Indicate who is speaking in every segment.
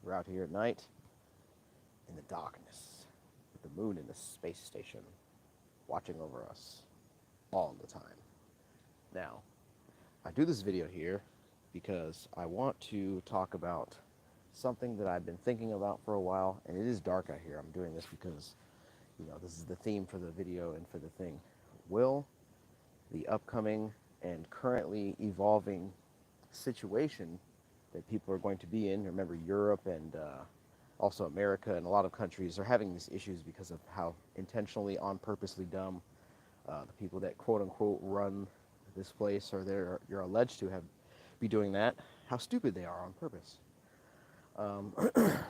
Speaker 1: We're out here at night in the darkness with the moon in the space station watching over us all the time. Now, I do this video here because I want to talk about something that I've been thinking about for a while, and it is dark out here. I'm doing this because, this is the theme for the video and for the thing. Will the upcoming and currently evolving situation that people are going to be in, remember Europe and also America and a lot of countries are having these issues because of how intentionally, on purposely dumb the people that quote unquote run this place or you're alleged to have be doing that, how stupid they are on purpose.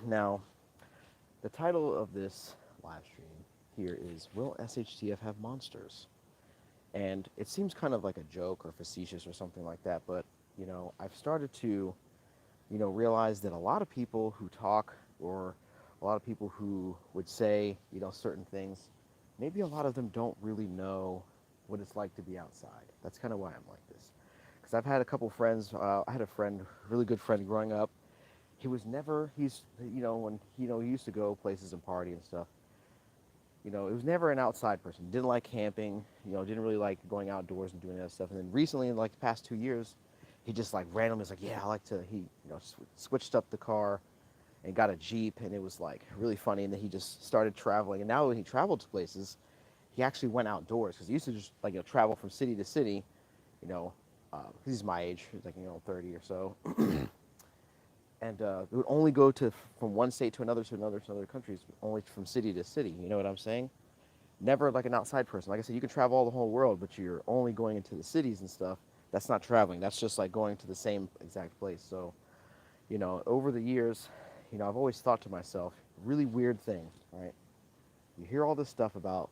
Speaker 1: Now, the title of this live stream here is Will SHTF Have Monsters? And it seems kind of like a joke or facetious or something like that, but I've started to realize that a lot of people who talk or a lot of people who would say certain things, maybe a lot of them don't really know what it's like to be outside. That's kind of why I'm like this. Because I've had a couple friends, I had a friend, really good friend growing up. He was never, when, he used to go places and party and stuff. It was never an outside person. Didn't like camping, didn't really like going outdoors and doing that stuff. And then recently, in like the past 2 years, he just like randomly was like, yeah, I like to, switched up the car and got a Jeep, and it was like really funny. And then he just started traveling. And now when he traveled to places, he actually went outdoors because he used to just like, travel from city to city, he's my age, he's like, 30 or so. And it would only go from one state to another countries, only from city to city. You know what I'm saying? Never like an outside person. Like I said, you can travel all the whole world, but you're only going into the cities and stuff. That's not traveling. That's just like going to the same exact place. So, over the years, I've always thought to myself, really weird thing, right? You hear all this stuff about,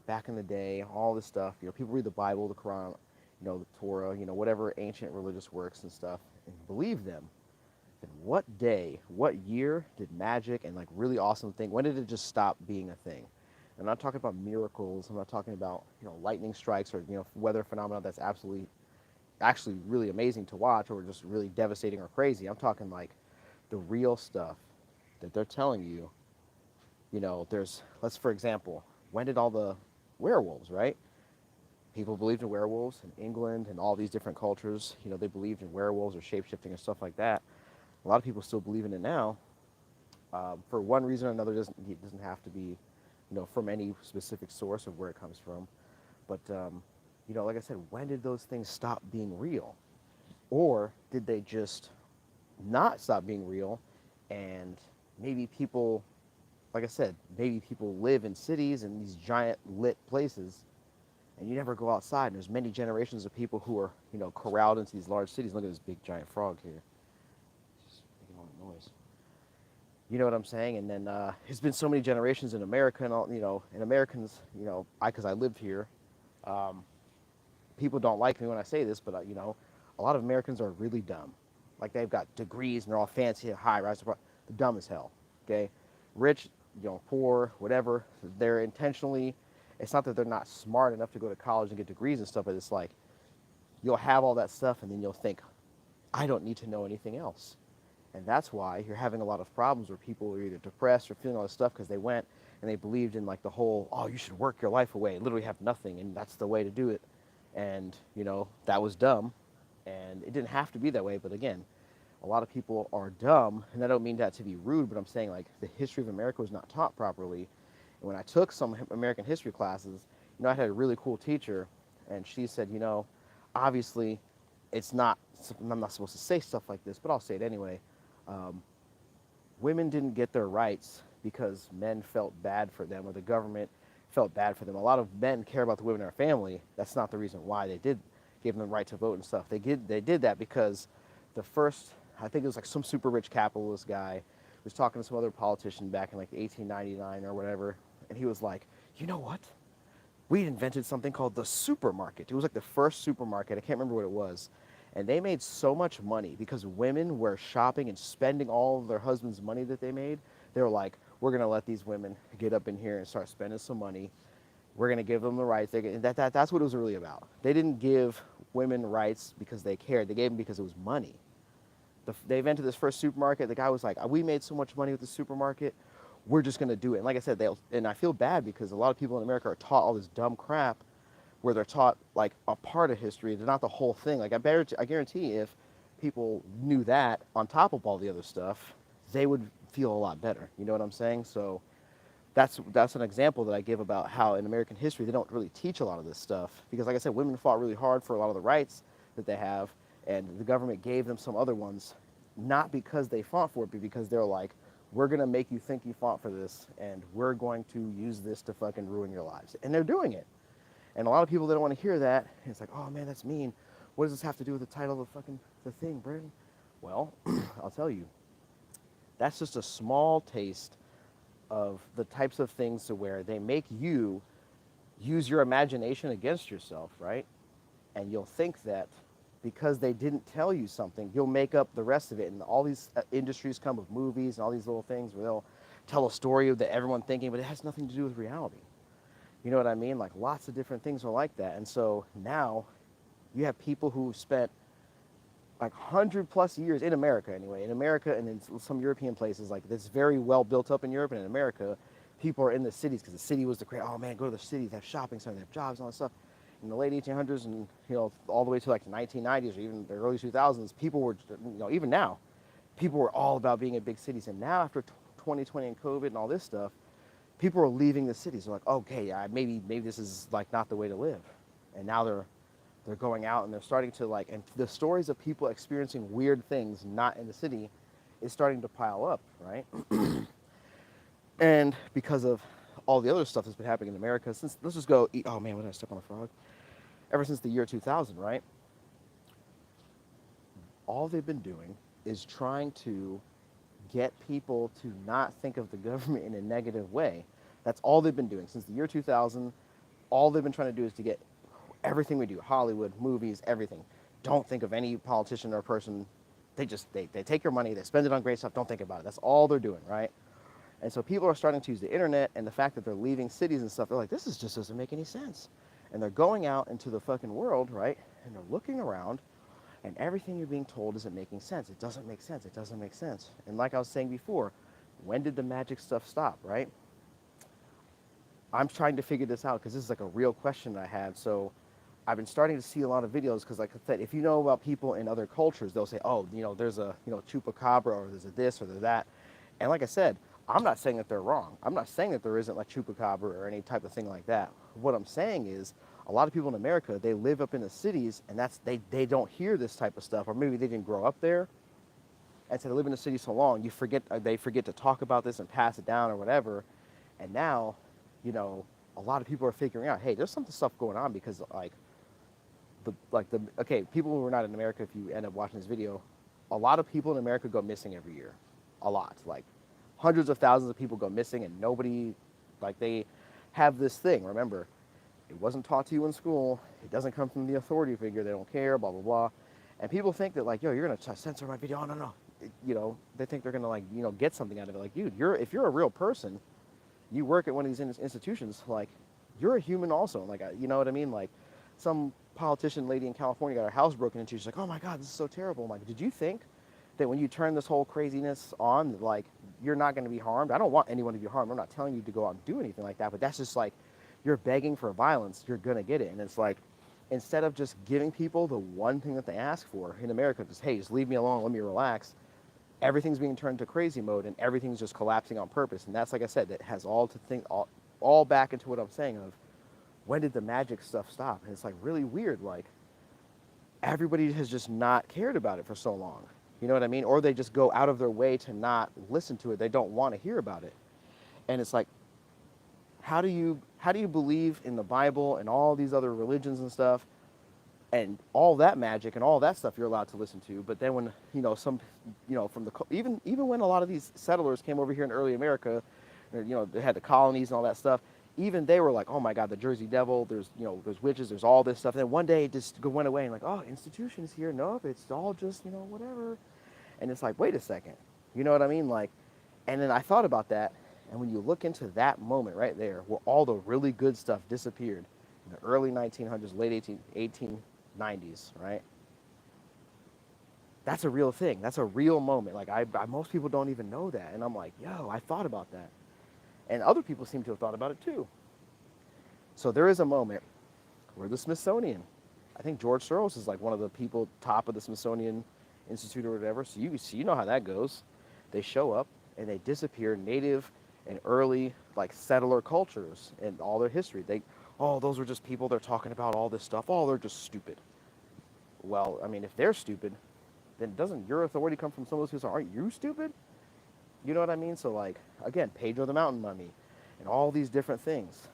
Speaker 1: back in the day, all this stuff. People read the Bible, the Quran, the Torah, whatever ancient religious works and stuff, and believe them. And what day, what year did magic and like really awesome thing, when did it just stop being a thing? I'm not talking about miracles. I'm not talking about, lightning strikes or, weather phenomena that's actually really amazing to watch or just really devastating or crazy. I'm talking like the real stuff that they're telling you. For example, when did all the werewolves, right? People believed in werewolves in England and all these different cultures. They believed in werewolves or shape-shifting and stuff like that. A lot of people still believe in it now. For one reason or another, it doesn't have to be, from any specific source of where it comes from. But, like I said, when did those things stop being real? Or did they just not stop being real? And maybe people, like I said, maybe people live in cities and these giant lit places, and you never go outside. And there's many generations of people who are, corralled into these large cities. Look at this big giant frog here. Noise. You know what I'm saying? And then it's been so many generations in America and all, and Americans, because I lived here, people don't like me when I say this, but a lot of Americans are really dumb. Like they've got degrees and they're all fancy, high, rise, they're dumb as hell. Okay, rich, poor, whatever. They're intentionally. It's not that they're not smart enough to go to college and get degrees and stuff, but it's like you'll have all that stuff and then you'll think, I don't need to know anything else. And that's why you're having a lot of problems where people are either depressed or feeling all this stuff because they went and they believed in like the whole, oh, you should work your life away, literally have nothing, and that's the way to do it. And, that was dumb. And it didn't have to be that way. But again, a lot of people are dumb. And I don't mean that to be rude, but I'm saying like the history of America was not taught properly. And when I took some American history classes, I had a really cool teacher. And she said, obviously it's not, I'm not supposed to say stuff like this, but I'll say it anyway. Women didn't get their rights because men felt bad for them or the government felt bad for them. A lot of men care about the women in their family. That's not the reason why they gave them the right to vote and stuff. They did that because the first, I think it was like some super rich capitalist guy was talking to some other politician back in like 1899 or whatever, and he was like, you know what? We invented something called the supermarket. It was like the first supermarket. I can't remember what it was. And they made so much money because women were shopping and spending all of their husband's money that they made. They were like, we're going to let these women get up in here and start spending some money. We're going to give them the rights. That's what it was really about. They didn't give women rights because they cared. They gave them because it was money. They invented this first supermarket. The guy was like, we made so much money with the supermarket, we're just going to do it. And like I said, and I feel bad because a lot of people in America are taught all this dumb crap where they're taught like a part of history, they're not the whole thing. Like I guarantee if people knew that on top of all the other stuff, they would feel a lot better. You know what I'm saying? So that's an example that I give about how in American history they don't really teach a lot of this stuff because, like I said, women fought really hard for a lot of the rights that they have, and the government gave them some other ones, not because they fought for it, but because they're like, we're gonna make you think you fought for this, and we're going to use this to fucking ruin your lives, and they're doing it. And a lot of people they don't want to hear that. It's like, oh man, that's mean. What does this have to do with the title of the fucking the thing, Brandon? Well, I'll tell you, that's just a small taste of the types of things to where they make you use your imagination against yourself, right? And you'll think that because they didn't tell you something, you'll make up the rest of it. And all these industries come with movies and all these little things where they'll tell a story that everyone's thinking, but it has nothing to do with reality. You know what I mean? Like lots of different things are like that. And so now you have people who spent like 100+ years in America anyway, in America and in some European places, like that's very well built up in Europe and in America, people are in the cities because the city was the great, oh man, go to the cities, they have shopping centers, they have jobs and all that stuff. In the late 1800s and all the way to like the 1990s or even the early 2000s, people were, even now, people were all about being in big cities. And now after 2020 and COVID and all this stuff, people are leaving the cities. They're like, okay, maybe this is like not the way to live. And now they're going out and they're starting to like, and the stories of people experiencing weird things not in the city is starting to pile up, right? And because of all the other stuff that's been happening in America since, let's just go eat, oh man, what did I step on a frog? Ever since the year 2000, right? All they've been doing is trying to get people to not think of the government in a negative way. That's all they've been doing since the year 2000. All they've been trying to do is to get everything we do, Hollywood, movies, everything. Don't think of any politician or person. They take your money, they spend it on great stuff, don't think about it. That's all they're doing, right? And so people are starting to use the internet and the fact that they're leaving cities and stuff, they're like, this is just doesn't make any sense. And they're going out into the fucking world, right? And they're looking around and everything you're being told isn't making sense. It doesn't make sense. It doesn't make sense. And like I was saying before, when did the magic stuff stop, right? I'm trying to figure this out because this is like a real question I have. So I've been starting to see a lot of videos because, like I said, if you know about people in other cultures, they'll say, oh, there's a, chupacabra or there's a this or there's that. And like I said, I'm not saying that they're wrong. I'm not saying that there isn't like chupacabra or any type of thing like that. What I'm saying is a lot of people in America, they live up in the cities and they don't hear this type of stuff, or maybe they didn't grow up there. And so they live in the city so long, they forget to talk about this and pass it down or whatever. And now, a lot of people are figuring out, hey, there's some stuff going on because okay, people who are not in America, if you end up watching this video, a lot of people in America go missing every year. A lot. Like hundreds of thousands of people go missing and nobody, like they have this thing. Remember, it wasn't taught to you in school. It doesn't come from the authority figure. They don't care, blah, blah, blah. And people think that like, yo, you're going to censor my video. Oh, no, no. They think they're going to like, get something out of it. Like, dude, if you're a real person, you work at one of these institutions, like you're a human also. Like, you know what I mean? Like some politician lady in California got her house broken into. She's like, oh my God, this is so terrible. I'm like, did you think that when you turn this whole craziness on, like you're not going to be harmed? I don't want anyone to be harmed. I'm not telling you to go out and do anything like that, but that's just like, you're begging for violence, you're going to get it. And it's like, instead of just giving people the one thing that they ask for in America, just, hey, just leave me alone, let me relax, everything's being turned to crazy mode and everything's just collapsing on purpose. And that's, like I said, that has all to think, all back into what I'm saying of, when did the magic stuff stop? And it's like really weird, like everybody has just not cared about it for so long. You know what I mean? Or they just go out of their way to not listen to it. They don't want to hear about it. And it's like, how do you believe in the Bible and all these other religions and stuff and all that magic and all that stuff you're allowed to listen to, but then when some from the even when a lot of these settlers came over here in early America, they had the colonies and all that stuff, even they were like, oh my God, the Jersey Devil, there's witches, there's all this stuff. And then one day it just went away and like, oh, institutions here, nope, it's all just whatever. And it's like, wait a second, you know what I mean? Like, and then I thought about that. And when you look into that moment right there, where all the really good stuff disappeared in the early 1900s, late 1890s, right? That's a real thing. That's a real moment. Like most people don't even know that, and I'm like, yo, I thought about that, and other people seem to have thought about it too. So there is a moment where the Smithsonian, I think George Soros is like one of the people top of the Smithsonian Institute or whatever. So you know how that goes. They show up and they disappear native and early like settler cultures and all their history. Oh, those are just people. They're talking about all this stuff. Oh, they're just stupid. Well, I mean, if they're stupid, then doesn't your authority come from some of those people? Aren't you stupid? You know what I mean? So like again, Pedro the Mountain Mummy, and all these different things.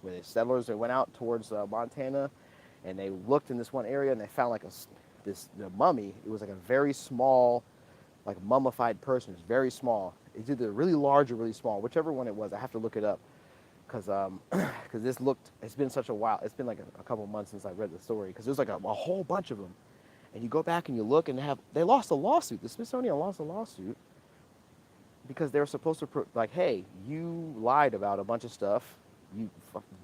Speaker 1: Where the settlers they went out towards Montana, and they looked in this one area and they found like the mummy. It was like a very small, like mummified person. It's very small. It's either really large or really small, whichever one it was. I have to look it up because this looked. It's been such a while. It's been like a couple months since I read the story because there's like a whole bunch of them, and you go back and you look and they lost a lawsuit. The Smithsonian lost a lawsuit because they were supposed to like, hey, you lied about a bunch of stuff. You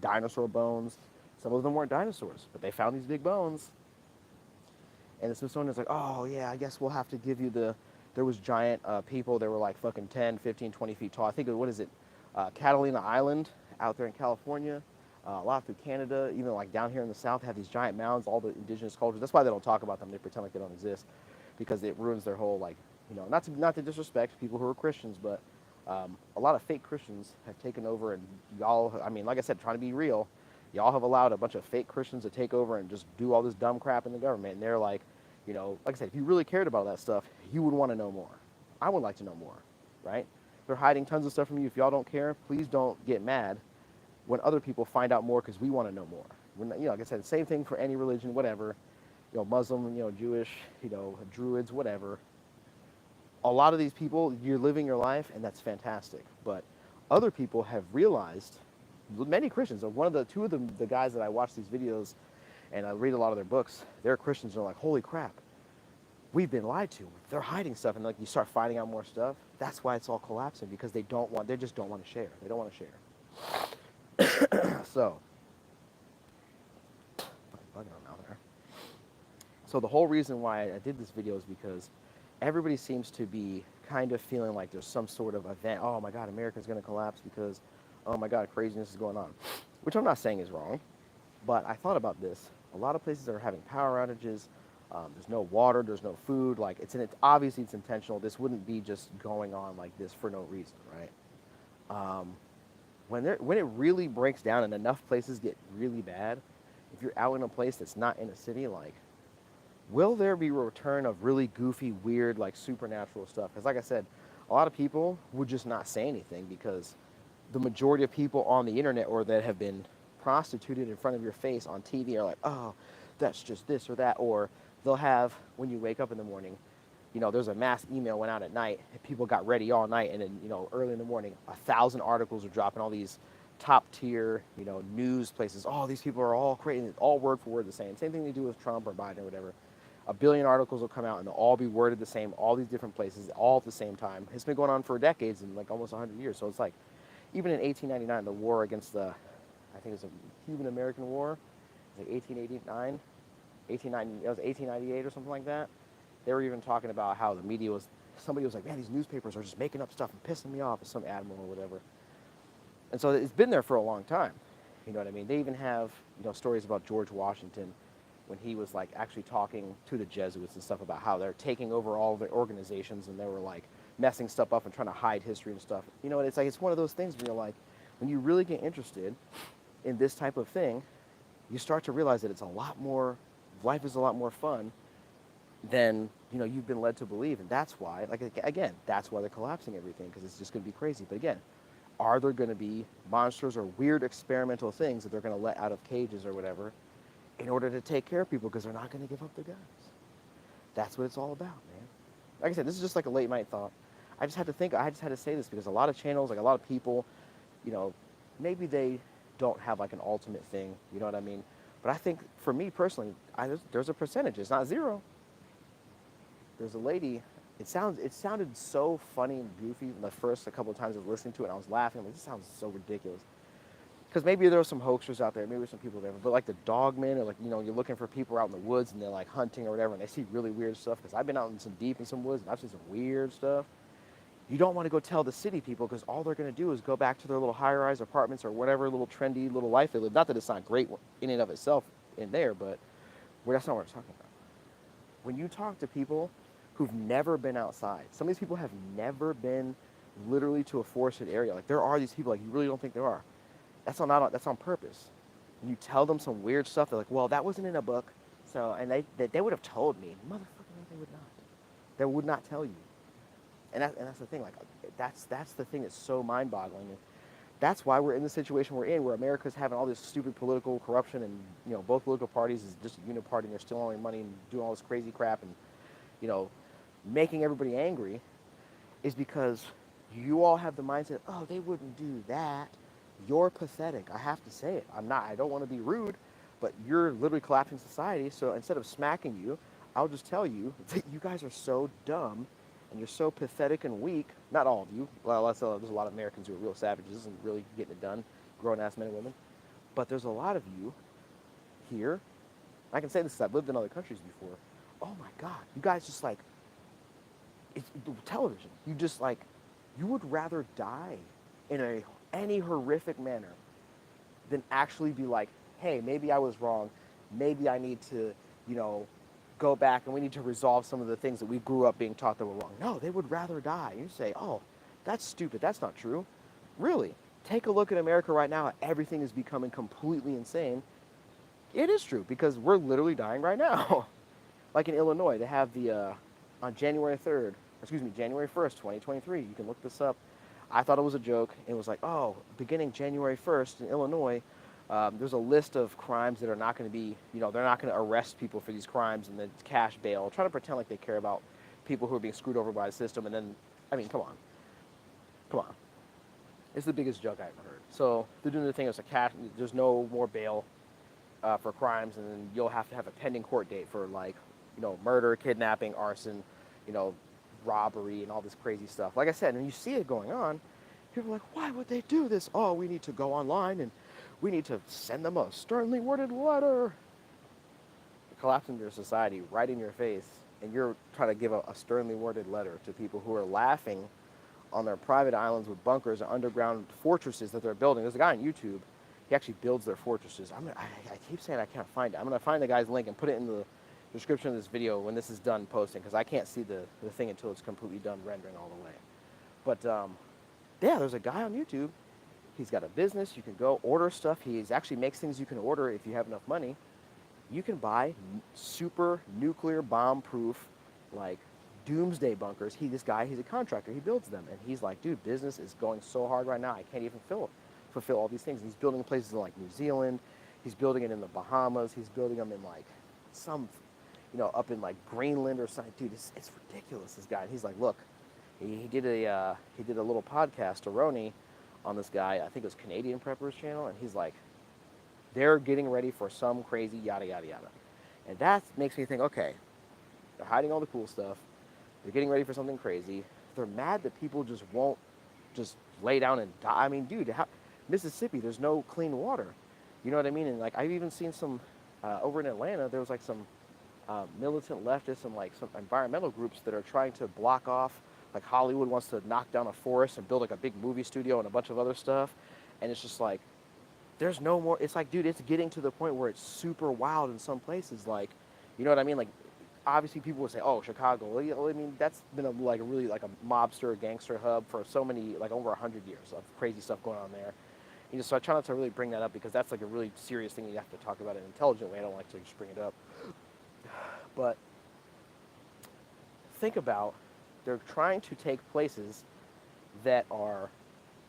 Speaker 1: dinosaur bones. Some of them weren't dinosaurs, but they found these big bones. And the Smithsonian's like, oh yeah, I guess we'll have to give you there was giant people. They were like fucking 10, 15, 20 feet tall. I think, what is it? Catalina Island out there in California. A lot through Canada, even like down here in the South, have these giant mounds, all the indigenous cultures. That's why they don't talk about them. They pretend like they don't exist because it ruins their whole, like, not to disrespect people who are Christians, but a lot of fake Christians have taken over, and y'all, I mean, like I said, trying to be real, y'all have allowed a bunch of fake Christians to take over and just do all this dumb crap in the government. And they're like, like I said, if you really cared about that stuff, you would want to know more. I would like to know more, right? They're hiding tons of stuff from you. If y'all don't care, please don't get mad when other people find out more because we want to know more. We're not, like I said, same thing for any religion, whatever, Muslim, Jewish, Druids, whatever. A lot of these people, you're living your life, and that's fantastic. But other people have realized, many Christians, two of the guys that I watch these videos and I read a lot of their books, they're Christians, and they're like, holy crap, we've been lied to. They're hiding stuff, and like you start finding out more stuff. That's why it's all collapsing, because they just don't want to share. They don't want to share. So, fucking bugging out there. So the whole reason why I did this video is because everybody seems to be kind of feeling like there's some sort of event. Oh my God, America's going to collapse because, oh my God, craziness is going on. Which I'm not saying is wrong, but I thought about this. A lot of places are having power outages. There's no water, there's no food. Like obviously it's intentional. This wouldn't be just going on like this for no reason, right? When it really breaks down and enough places get really bad, if you're out in a place that's not in a city, like, will there be a return of really goofy, weird, like supernatural stuff? Because like I said, a lot of people would just not say anything because the majority of people on the internet or that have been prostituted in front of your face on TV are like, oh, that's just this or that. Or they'll have, when you wake up in the morning, there's a mass email went out at night and people got ready all night. And then, early in the morning, 1,000 articles are dropping, all these top tier, news places. Oh, these people are all creating all word for word the same. Same thing they do with Trump or Biden or whatever. 1 billion articles will come out and they'll all be worded the same, all these different places, all at the same time. It's been going on for decades and like almost 100 years. So it's like, even in 1899, the war against I think it was a Cuban-American War, it was like 1889, it was 1898 or something like that. They were even talking about how the media somebody was like, man, these newspapers are just making up stuff and pissing me off as some admiral or whatever. And so it's been there for a long time. You know what I mean? They even have, stories about George Washington when he was like actually talking to the Jesuits and stuff about how they're taking over all their organizations and they were like messing stuff up and trying to hide history and stuff. It's like, it's one of those things where you're like, when you really get interested in this type of thing, you start to realize that life is a lot more fun than, you've been led to believe. And that's why, like, again, that's why they're collapsing everything, because it's just going to be crazy. But again, are there going to be monsters or weird experimental things that they're going to let out of cages or whatever in order to take care of people, because they're not going to give up their guns? That's what it's all about, man. Like I said, this is just like a late night thought. I just had to say this because a lot of channels, like a lot of people, maybe they don't have like an ultimate thing, you know what I mean? But I think for me personally, there's a percentage. It's not zero. There's a lady. It sounded so funny and goofy the first couple of times I was listening to it. And I was laughing. I'm like, this sounds so ridiculous. because maybe there are some hoaxers out there, maybe there's some people there, but like the dogmen, or like, you know, you're looking for people out in the woods and they're like hunting or whatever, and they see really weird stuff. Because I've been out in some deep in some woods and I've seen some weird stuff. You don't want to go tell the city people, because all they're going to do is go back to their little high-rise apartments or whatever little trendy little life they live. Not that it's not great in and of itself in there, but that's not what I'm talking about. When you talk to people who've never been outside, some of these people have never been literally to a forested area. Like, there are these people, like, you really don't think there are. That's on purpose. And you tell them some weird stuff, they're like, well, that wasn't in a book, so, and they would have told me. Motherfucker, no, they would not. They would not tell you. And that's the thing, like, that's the thing that's so mind-boggling. And that's why we're in the situation we're in, where America's having all this stupid political corruption, and, you know, both political parties is just a uniparty, and they're stealing all their money and doing all this crazy crap, and, you know, making everybody angry, is because you all have the mindset, oh, they wouldn't do that. You're pathetic. I have to say it. I don't want to be rude, but you're literally collapsing society. So instead of smacking you, I'll just tell you that you guys are so dumb and you're so pathetic and weak. Not all of you. Well, there's a lot of Americans who are real savages and really getting it done, grown-ass men and women. But there's a lot of you here. I can say this because I've lived in other countries before. Oh my God, you guys just like, it's television. You just like, you would rather die in any horrific manner than actually be like, hey, maybe I was wrong. Maybe I need to, you know, go back and we need to resolve some of the things that we grew up being taught that were wrong. No, they would rather die. You say, oh, that's stupid. That's not true. Really, take a look at America right now. Everything is becoming completely insane. It is true, because we're literally dying right now. Like in Illinois, they have on January 3rd, January 1st, 2023, you can look this up. I thought it was a joke. It was like, oh, beginning January 1st in Illinois, there's a list of crimes that are not going to be, you know, they're not going to arrest people for these crimes and then cash bail, trying to pretend like they care about people who are being screwed over by the system. And then, I mean, come on. Come on. It's the biggest joke I ever heard. So they're doing the thing, it's a cash, there's no more bail for crimes, and then you'll have to have a pending court date for, like, you know, murder, kidnapping, arson, you know, robbery, and all this crazy stuff. Like I said, and you see it going on, people are like, why would they do this? Oh, we need to go online and we need to send them a sternly worded letter. You're collapsing your society right in your face, and you're trying to give a sternly worded letter to people who are laughing on their private islands with bunkers and underground fortresses that they're building. There's a guy on YouTube, he actually builds their fortresses. I keep saying I can't find it. I'm going to find the guy's link and put it in the description of this video when this is done posting, because I can't see the thing until it's completely done rendering all the way. But yeah, there's a guy on YouTube. He's got a business. You can go order stuff. He actually makes things you can order if you have enough money. You can buy super nuclear bomb proof, like, doomsday bunkers. This guy, he's a contractor. He builds them, and he's like, dude, business is going so hard right now. I can't even fulfill all these things. He's building places in, like, New Zealand. He's building it in the Bahamas. He's building them in, like, some, you know, up in, like, Greenland or something. Dude, it's ridiculous, this guy. And he's like, look, he did a little podcast to Roni on this guy. I think it was Canadian Prepper's channel, and he's like, they're getting ready for some crazy yada yada yada. And that makes me think, okay, they're hiding all the cool stuff. They're getting ready for something crazy. They're mad that people just won't just lay down and die. I mean, dude, Mississippi, there's no clean water. You know what I mean? And, like, I've even seen some, over in Atlanta, there was, like, some militant leftists and, like, some environmental groups that are trying to block off, like, Hollywood wants to knock down a forest and build, like, a big movie studio and a bunch of other stuff. And it's just like, there's no more, it's like, dude, it's getting to the point where it's super wild in some places. Like, you know what I mean? Like, obviously people would say, oh, Chicago. Well, I mean, that's been a mobster, gangster hub for so many, like, over 100 years of crazy stuff going on there. You know, so I try not to really bring that up, because that's, like, a really serious thing you have to talk about in an intelligent way. I don't like to just bring it up. But think about, they're trying to take places that are,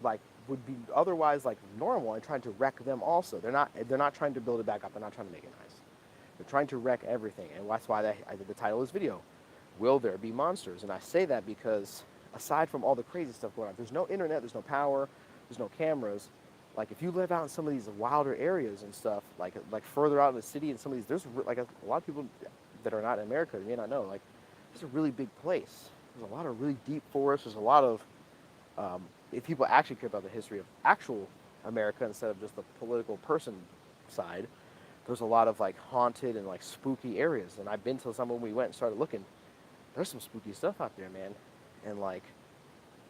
Speaker 1: like, would be otherwise, like, normal, and trying to wreck them also. They're not trying to build it back up. They're not trying to make it nice. They're trying to wreck everything, and that's why I did the title of this video, Will There Be Monsters? And I say that because, aside from all the crazy stuff going on, there's no internet, there's no power, there's no cameras. Like, if you live out in some of these wilder areas and stuff, like further out in the city, and some of these, there's, like, a lot of people that are not in America, you may not know, like, it's a really big place. There's a lot of really deep forests. There's a lot of, if people actually care about the history of actual America instead of just the political person side. There's a lot of like haunted and like spooky areas, and I've been to some when we went and started looking. There's some spooky stuff out there, man, and like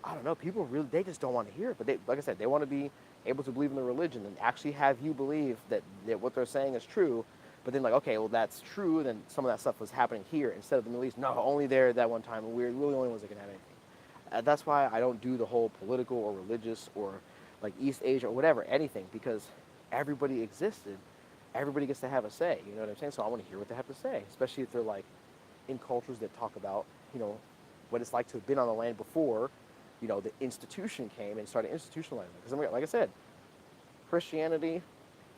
Speaker 1: I don't know, people really they just don't want to hear it, but they like I said, they want to be able to believe in the religion and actually have you believe that what they're saying is true. But then like, okay, well that's true. Then some of that stuff was happening here instead of the Middle East. No, only there that one time, and we're the only ones that can have anything. That's why I don't do the whole political or religious or like East Asia or whatever, anything, because everybody existed. Everybody gets to have a say. You know what I'm saying? So I want to hear what they have to say, especially if they're like in cultures that talk about, you know, what it's like to have been on the land before, you know, the institution came and started institutionalizing. Because like I said, Christianity,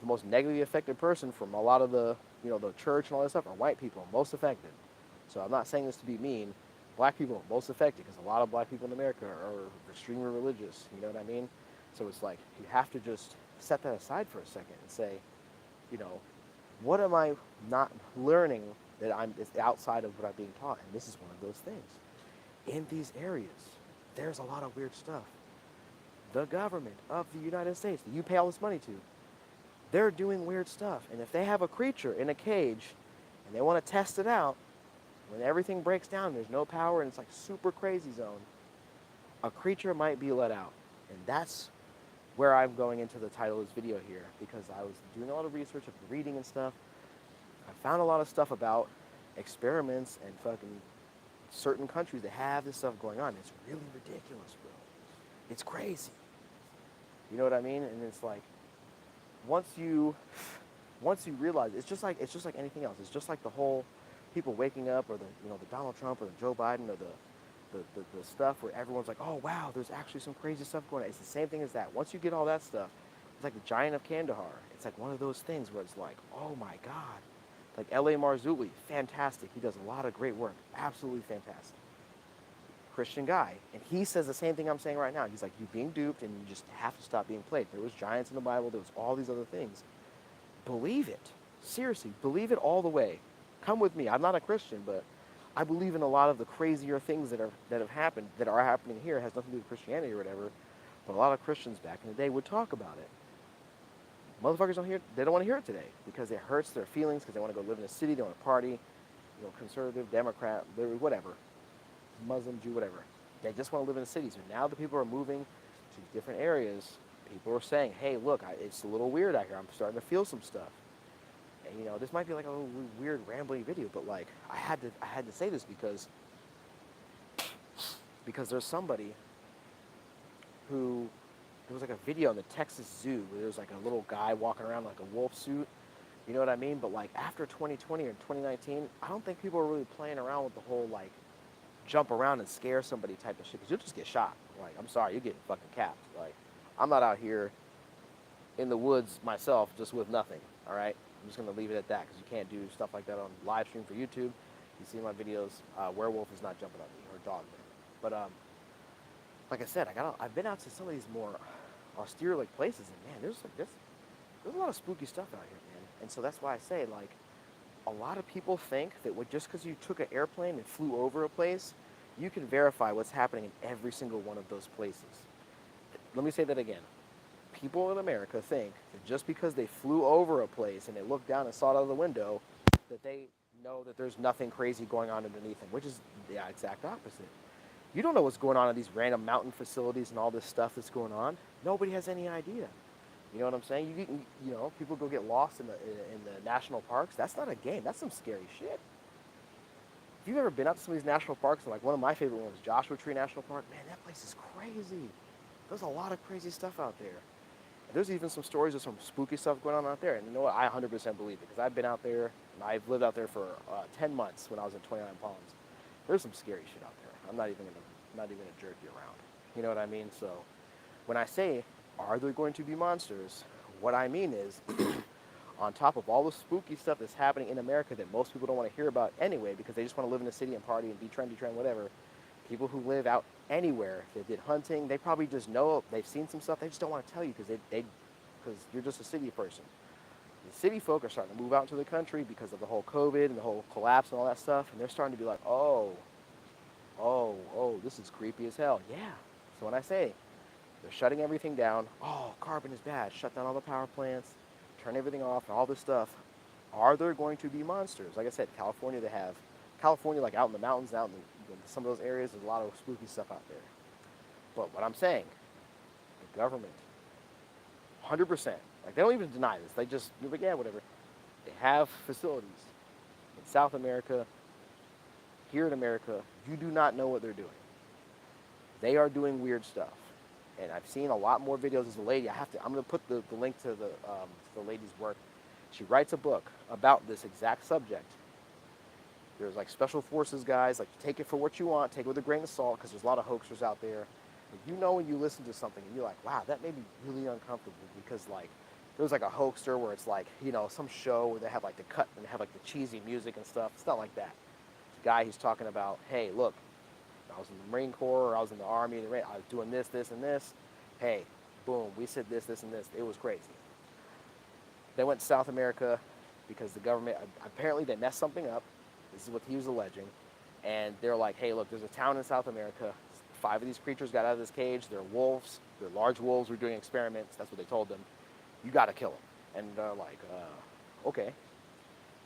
Speaker 1: the most negatively affected person from a lot of the, you know, the church and all that stuff are white people, most affected. So I'm not saying this to be mean. Black people are most affected because a lot of black people in America are extremely religious. You know what I mean? So it's like you have to just set that aside for a second and say, you know, what am I not learning that I'm is outside of what I'm being taught? And this is one of those things. In these areas, there's a lot of weird stuff. The government of the United States that you pay all this money to, they're doing weird stuff. And if they have a creature in a cage and they want to test it out, when everything breaks down, there's no power and it's like super crazy zone, a creature might be let out. And that's where I'm going into the title of this video here, because I was doing a lot of research, I've been reading and stuff. I found a lot of stuff about experiments and fucking certain countries that have this stuff going on. It's really ridiculous, bro. It's crazy. You know what I mean? And it's like once you realize it's just like anything else. It's just like the whole people waking up, or the, you know, the Donald Trump or the Joe Biden or the stuff where everyone's like, oh wow, there's actually some crazy stuff going on. It's the same thing as that. Once you get all that stuff, it's like the Giant of Kandahar. It's like one of those things where it's like, oh my God. Like L.A. Marzulli, fantastic. He does a lot of great work. Absolutely fantastic. Christian guy. And he says the same thing I'm saying right now. He's like, you're being duped and you just have to stop being played. There was giants in the Bible. There was all these other things. Believe it. Seriously, believe it all the way. Come with me. I'm not a Christian, but I believe in a lot of the crazier things that have happened, that are happening here. It has nothing to do with Christianity or whatever. But a lot of Christians back in the day would talk about it. Motherfuckers they don't want to hear it today because it hurts their feelings, because they want to go live in a city, they want to party, you know, conservative, Democrat, whatever, Muslim, Jew, whatever. They just want to live in the cities. And now the people are moving to different areas. People are saying, hey, look, it's a little weird out here. I'm starting to feel some stuff. And, you know, this might be like a little weird rambling video, but like I had to say this because there's somebody who, there was like a video in the Texas Zoo where there was like a little guy walking around like a wolf suit. You know what I mean? But like after 2020 or 2019, I don't think people are really playing around with the whole like jump around and scare somebody type of shit, because you'll just get shot. Like, I'm sorry, you're getting fucking capped. Like, I'm not out here in the woods myself just with nothing, all right? I'm just going to leave it at that, because you can't do stuff like that on live stream for YouTube. You see my videos, werewolf is not jumping on me, or dog man. But like I said, I've been out to some of these more austere like places, and man, there's a lot of spooky stuff out here, man. And so that's why I say, like, a lot of people think that just because you took an airplane and flew over a place, you can verify what's happening in every single one of those places. Let me say that again. People in America think that just because they flew over a place and they looked down and saw it out of the window, that they know that there's nothing crazy going on underneath them, which is the exact opposite. You don't know what's going on in these random mountain facilities and all this stuff that's going on. Nobody has any idea. You know what I'm saying? You know, people go get lost in the national parks. That's not a game. That's some scary shit. If you've ever been out to some of these national parks, like one of my favorite ones, Joshua Tree National Park, man, that place is crazy. There's a lot of crazy stuff out there. And there's even some stories of some spooky stuff going on out there. And you know what? I 100% believe it, because I've been out there, and I've lived out there for 10 months when I was in 29 Palms. There's some scary shit out there. I'm not even gonna jerk you around. You know what I mean? So when I say, are there going to be monsters? What I mean is, on top of all the spooky stuff that's happening in America that most people don't want to hear about anyway, because they just want to live in the city and party and be trendy, whatever. People who live out anywhere, they did hunting, they probably just know, they've seen some stuff, they just don't want to tell you because because you're just a city person. The city folk are starting to move out into the country because of the whole COVID and the whole collapse and all that stuff, and they're starting to be like, oh, this is creepy as hell. Yeah. So when I say They're shutting everything down. Oh, carbon is bad. Shut down all the power plants, turn everything off, and all this stuff. Are there going to be monsters? Like I said, California, they have California, like out in the mountains, out in some of those areas, there's a lot of spooky stuff out there. But what I'm saying, the government, 100%, like they don't even deny this. They just, you're like, yeah, whatever. They have facilities in South America, here in America. You do not know what they're doing. They are doing weird stuff. And I've seen a lot more videos. As a lady, I'm going to put the link to the lady's work. She writes a book about this exact subject. There's like special forces guys, like take it for what you want, take it with a grain of salt, because there's a lot of hoaxers out there. But you know when you listen to something and you're like, wow, that made me really uncomfortable, because like there was like a hoaxer where it's like, you know, some show where they have like the cut and they have like the cheesy music and stuff. It's not like that. The guy, he's talking about, hey, look, I was in the Marine Corps, or I was in the Army, I was doing this, this, and this. Hey, boom, we said this, this, and this. It was crazy. They went to South America because the government, apparently they messed something up. This is what he was alleging. And they're like, hey, look, there's a town in South America. 5 of these creatures got out of this cage. They're wolves. They're large wolves. We're doing experiments. That's what they told them. You got to kill them. And they're like, okay.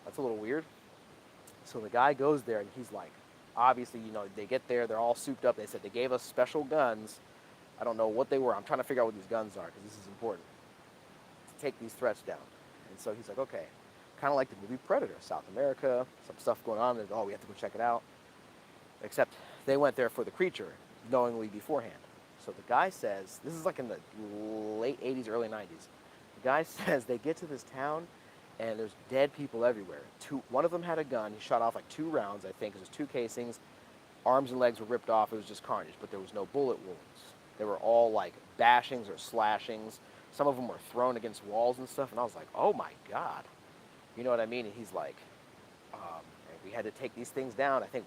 Speaker 1: That's a little weird. So the guy goes there, and he's like, obviously, you know, they get there. They're all souped up. They said they gave us special guns. I don't know what they were. I'm trying to figure out what these guns are, because this is important, to take these threats down. And so he's like, okay. Kind of like the movie Predator, South America, some stuff going on, and oh, we have to go check it out. Except they went there for the creature, knowingly beforehand. So the guy says, this is like in the late 80s, early 90s. The guy says they get to this town, and there's dead people everywhere. One of them had a gun. He shot off like 2 rounds, I think. It was 2 casings. Arms and legs were ripped off. It was just carnage, but there was no bullet wounds. They were all like bashings or slashings. Some of them were thrown against walls and stuff, and I was like, oh my God. You know what I mean? And he's like, we had to take these things down. I think,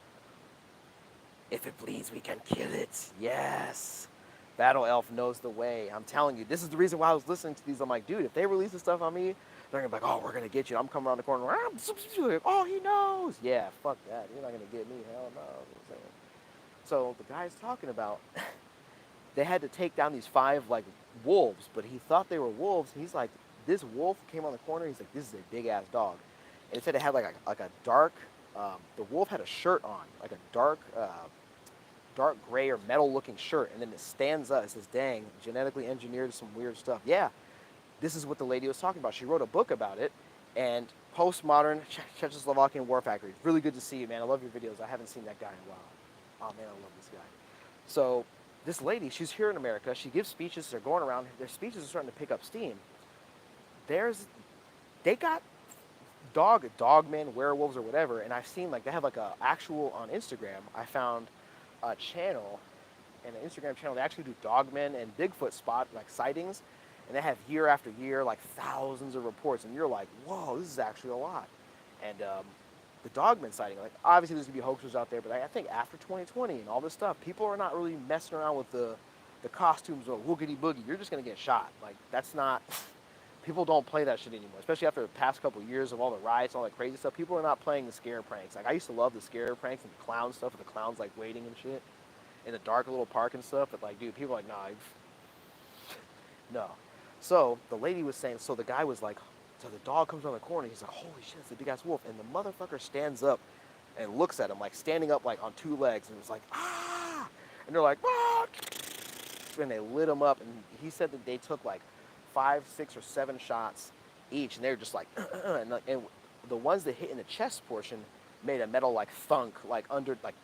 Speaker 1: if it bleeds, we can kill it. Yes. Battle Elf knows the way. I'm telling you, this is the reason why I was listening to these. I'm like, dude, if they release this stuff on me, they're going to be like, oh, we're going to get you. I'm coming around the corner. Oh, he knows. Yeah, fuck that. You're not going to get me. Hell no. So the guy's talking about, they had to take down these 5, like, wolves, but he thought they were wolves. He's like, this wolf came on the corner. He's like, this is a big-ass dog. And it said it had like a dark, the wolf had a shirt on, like a dark gray or metal-looking shirt. And then it stands up. It says, dang, genetically engineered some weird stuff. Yeah, this is what the lady was talking about. She wrote a book about it. And Postmodern Czechoslovakian War Factory. Really good to see you, man. I love your videos. I haven't seen that guy in a while. Oh, man, I love this guy. So this lady, she's here in America. She gives speeches. They're going around. Their speeches are starting to pick up steam. They got dogmen, werewolves, or whatever, and I've seen like they have like a actual on Instagram. I found a channel, an Instagram channel. They actually do dogmen and Bigfoot spot like sightings, and they have year after year like thousands of reports, and you're like, whoa, this is actually a lot. And the dogman sighting, like obviously there's gonna be hoaxers out there, but I think after 2020 and all this stuff, people are not really messing around with the costumes or woogity boogie. You're just gonna get shot. Like that's not. People don't play that shit anymore, especially after the past couple of years of all the riots, all that crazy stuff. People are not playing the scare pranks. Like I used to love the scare pranks and the clown stuff, with the clowns like waiting and shit in the dark little park and stuff. But like, dude, people are like, nah, no. So the lady was saying, so the guy was like, so the dog comes around the corner. He's like, holy shit, it's a big ass wolf. And the motherfucker stands up and looks at him, like standing up like on 2 legs, and it's like, ah, and they're like, ah, and they lit him up. And he said that they took like 5, 6, or 7 shots each, and they were just like, and the ones that hit in the chest portion made a metal like thunk, like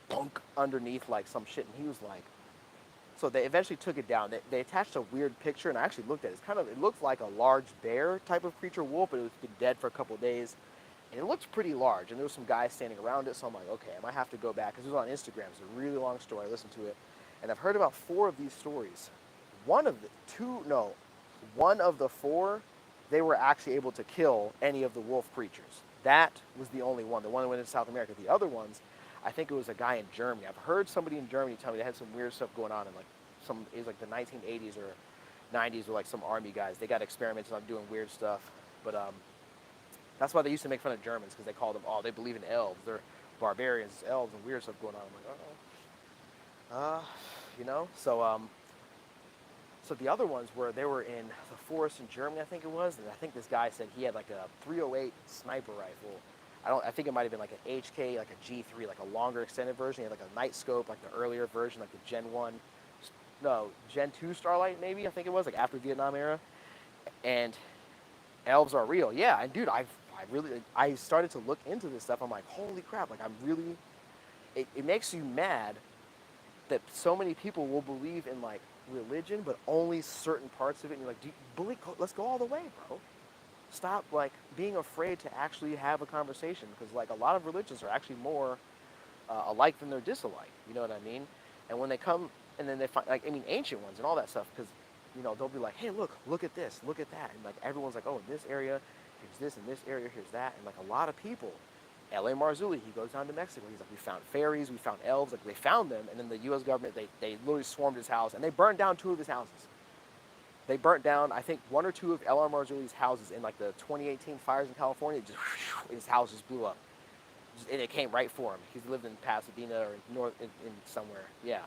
Speaker 1: bunk underneath like some shit, and he was like, so they eventually took it down. They attached a weird picture, and I actually looked at it. It looked like a large bear type of creature wolf, but it was been dead for a couple of days, and it looked pretty large, and there was some guys standing around it, so I'm like, okay, I might have to go back, because it was on Instagram. It's a really long story. I listened to it, and I've heard about 4 of these stories. One of the 4, they were actually able to kill any of the wolf creatures. That was the only one, the one that went into South America. The other ones, I think it was a guy in Germany. I've heard somebody in Germany tell me they had some weird stuff going on in like it was like the 1980s or 90s, with like some army guys. They got experimented on doing weird stuff. But that's why they used to make fun of Germans, because they called them, oh, they believe in elves. They're barbarians, elves, and weird stuff going on. I'm like, you know? So So the other ones were they were in the forest in Germany, I think it was, and I think this guy said he had like a 308 sniper rifle. I think it might have been like an HK, like a G3, like a longer extended version. He had like a night scope, like the earlier version, like the Gen 1, no, Gen 2 Starlight maybe, I think it was, like after Vietnam era. And elves are real. Yeah, and dude, I started to look into this stuff. I'm like, holy crap, like I'm really, it makes you mad that so many people will believe in like religion, but only certain parts of it. And you're like, believe, let's go all the way, bro. Stop like being afraid to actually have a conversation, because like a lot of religions are actually more alike than they're disalike. You know what I mean? And when they come and then they find, like, I mean, ancient ones and all that stuff, because they'll be like, hey, look at this, look at that, and like everyone's like, oh, in this area, here's this, in this area, here's that, and like a lot of people. L.A. Marzulli, he goes down to Mexico. He's like, we found fairies, we found elves. Like, they found them, and then the U.S. government, they literally swarmed his house, and they burned down 2 of his houses. They burnt down, I think, 1 or 2 of L.R. Marzulli's houses in, like, the 2018 fires in California. His house just blew up. And it came right for him. He lived in Pasadena or in somewhere. Yeah.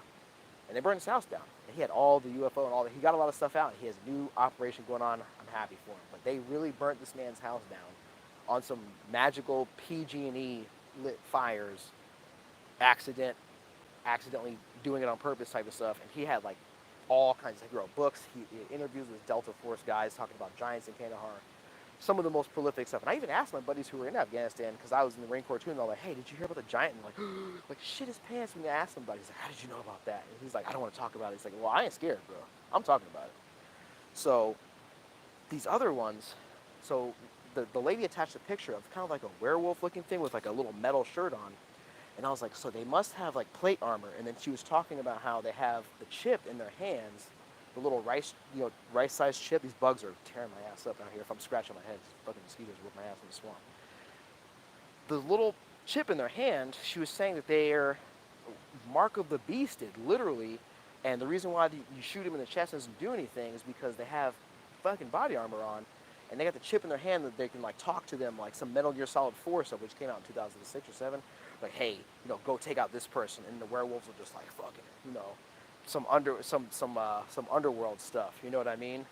Speaker 1: And they burned his house down. And he had all the UFO and all that. He got a lot of stuff out. He has a new operation going on. I'm happy for him. But they really burnt this man's house down on some magical PG&E lit fires, accidentally doing it on purpose type of stuff. And he had like all kinds of, he wrote books, he interviews with Delta Force guys talking about giants in Kandahar, some of the most prolific stuff. And I even asked my buddies who were in Afghanistan, because I was in the Marine Corps too, and they're like, hey, did you hear about the giant? And like shit his pants when I asked him about it. He's like, how did you know about that? And he's like, I don't want to talk about it. He's like, well, I ain't scared, bro. I'm talking about it. So these other ones, so the lady attached a picture of kind of like a werewolf looking thing with like a little metal shirt on. And I was like, so they must have like plate armor. And then she was talking about how they have the chip in their hands, the little rice-sized chip. These bugs are tearing my ass up out here. If I'm scratching my head, fucking mosquitoes whip my ass in the swamp. The little chip in their hand, she was saying that they're mark of the beasted, literally. And the reason why you shoot them in the chest and doesn't do anything is because they have fucking body armor on. And they got the chip in their hand that they can like talk to them, like some Metal Gear Solid 4 stuff, which came out in 2006 or 7. Like, hey, go take out this person, and the werewolves are just like fucking, some underworld stuff. You know what I mean?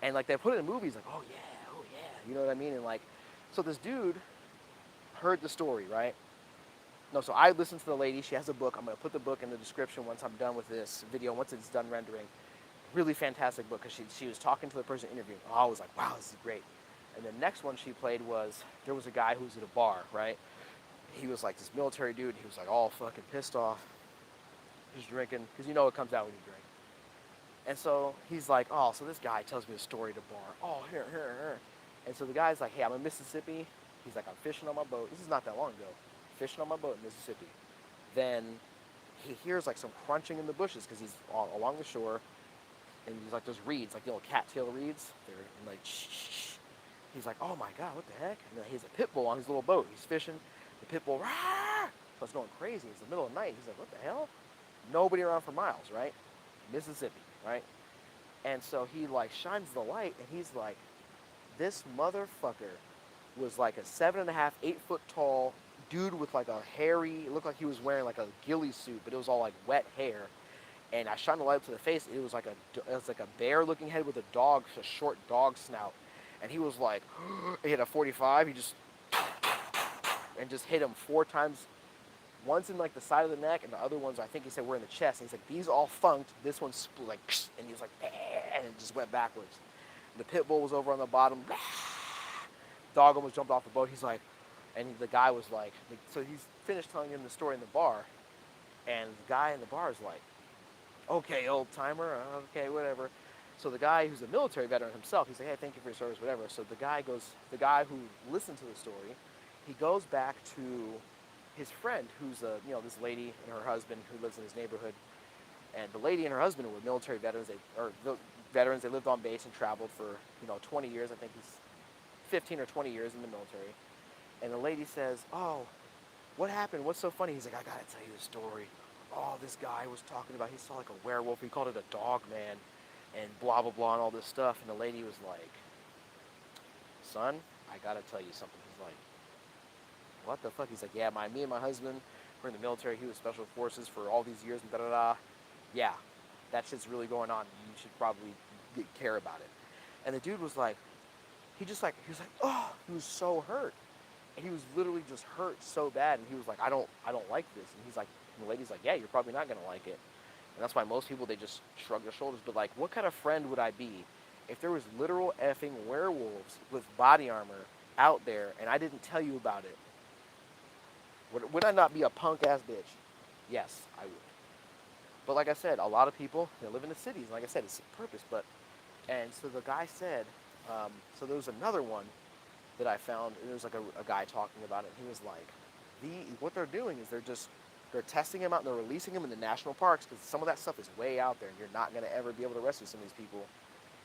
Speaker 1: And like they put it in movies, like, oh yeah, you know what I mean? And like, so this dude heard the story, right? No, so I listened to the lady. She has a book. I'm gonna put the book in the description once I'm done with this video, once it's done rendering. Really fantastic book, because she was talking to the person interviewing. Oh, I was like, wow, this is great. And the next one she played was, there was a guy who was at a bar, right? He was like this military dude. He was like all fucking pissed off, just drinking, because it comes out when you drink. And so he's like, oh, so this guy tells me a story at a bar. Oh, here. And so the guy's like, hey, I'm in Mississippi. He's like, I'm fishing on my boat. This is not that long ago. Fishing on my boat in Mississippi. Then he hears like some crunching in the bushes, because he's along the shore. And he's like, there's reeds, like the old cattail reeds. They're like, shh. He's like, oh my God, what the heck? And then he has a pit bull on his little boat. He's fishing. The pit bull, rah! So it's going crazy. It's the middle of the night. He's like, what the hell? Nobody around for miles, right? Mississippi, right? And so he like shines the light, and he's like, this motherfucker was like a 7.5, 8 foot tall dude with like a hairy, it looked like he was wearing like a ghillie suit, but it was all like wet hair. And I shined the light up to the face. It was like a bear-looking head with a short dog snout. And he was like, he hit a 45. He just hit him 4 times. Once in like the side of the neck, and the other ones, I think he said, were in the chest. And he's like, these all funked. This one like, and he was like, and it just went backwards. The pit bull was over on the bottom. Dog almost jumped off the boat. He's like, and the guy was like, so he's finished telling him the story in the bar, and the guy in the bar is like, okay, old timer, okay, whatever. So the guy who's a military veteran himself, he's like, hey, thank you for your service, whatever. So the guy who listened to the story, he goes back to his friend, who's this lady and her husband who lives in his neighborhood. And the lady and her husband were military veterans. They lived on base and traveled for 20 years. I think he's 15 or 20 years in the military. And the lady says, oh, what happened? What's so funny? He's like, I gotta tell you the story. Oh, this guy was talking about, he saw like a werewolf, he called it a dog man, and blah, blah, blah, and all this stuff. And the lady was like, son, I gotta tell you something. He's like, what the fuck? He's like, yeah, me and my husband were in the military. He was special forces for all these years and da-da-da. Yeah, that shit's really going on. You should probably care about it. And the dude was like, he was like, oh, he was so hurt. And he was literally just hurt so bad. And he was like, I don't like this. And he's like, and the lady's like, yeah, you're probably not gonna like it. And that's why most people, they just shrug their shoulders. But like, what kind of friend would I be if there was literal effing werewolves with body armor out there and I didn't tell you about it? Would I not be a punk ass bitch? Yes, I would. But like I said, a lot of people, they live in the cities. And like I said, it's a purpose. And so the guy said, so there was another one that I found, and there was like a guy talking about it. And he was like, what they're doing is they're testing them out and they're releasing them in the national parks because some of that stuff is way out there and you're not going to ever be able to rescue some of these people.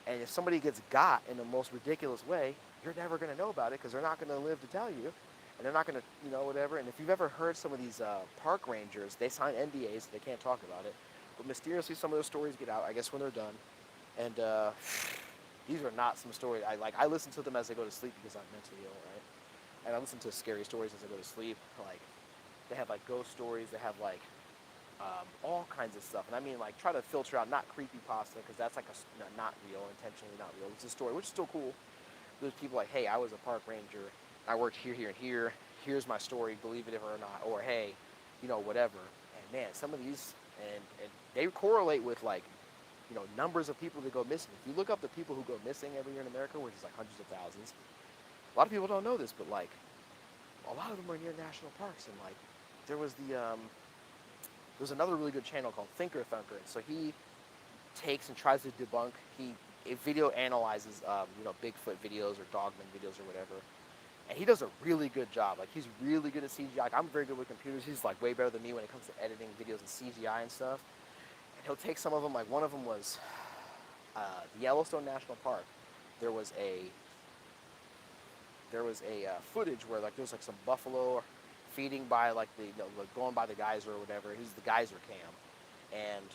Speaker 1: And if somebody gets got in the most ridiculous way, you're never going to know about it because they're not going to live to tell you. And they're not going to, whatever. And if you've ever heard some of these park rangers, they sign NDAs, they can't talk about it. But mysteriously, some of those stories get out, I guess, when they're done. And these are not some stories. I listen to them as I go to sleep because I'm mentally ill, right? And I listen to scary stories as I go to sleep. Like, they have, like, ghost stories. They have, like, all kinds of stuff. And I mean, like, try to filter out, not creepypasta, because that's, like, not real, intentionally not real. It's a story, which is still cool. There's people like, hey, I was a park ranger. I worked here, here, and here. Here's my story, believe it or not. Or, hey, whatever. And, man, some of these, and they correlate with, like, numbers of people that go missing. If you look up the people who go missing every year in America, which is like hundreds of thousands, a lot of people don't know this, but like a lot of them are near national parks. And like there was there's another really good channel called Thinker Thunker, and so he takes and tries to debunk. A video analyzes Bigfoot videos or Dogman videos or whatever, and he does a really good job. Like he's really good at CGI. Like, I'm very good with computers. He's like way better than me when it comes to editing videos and CGI and stuff. He'll take some of them, like one of them was the Yellowstone National Park. There was a footage where like there was like some buffalo feeding by like like going by the geyser or whatever. It was the geyser cam, and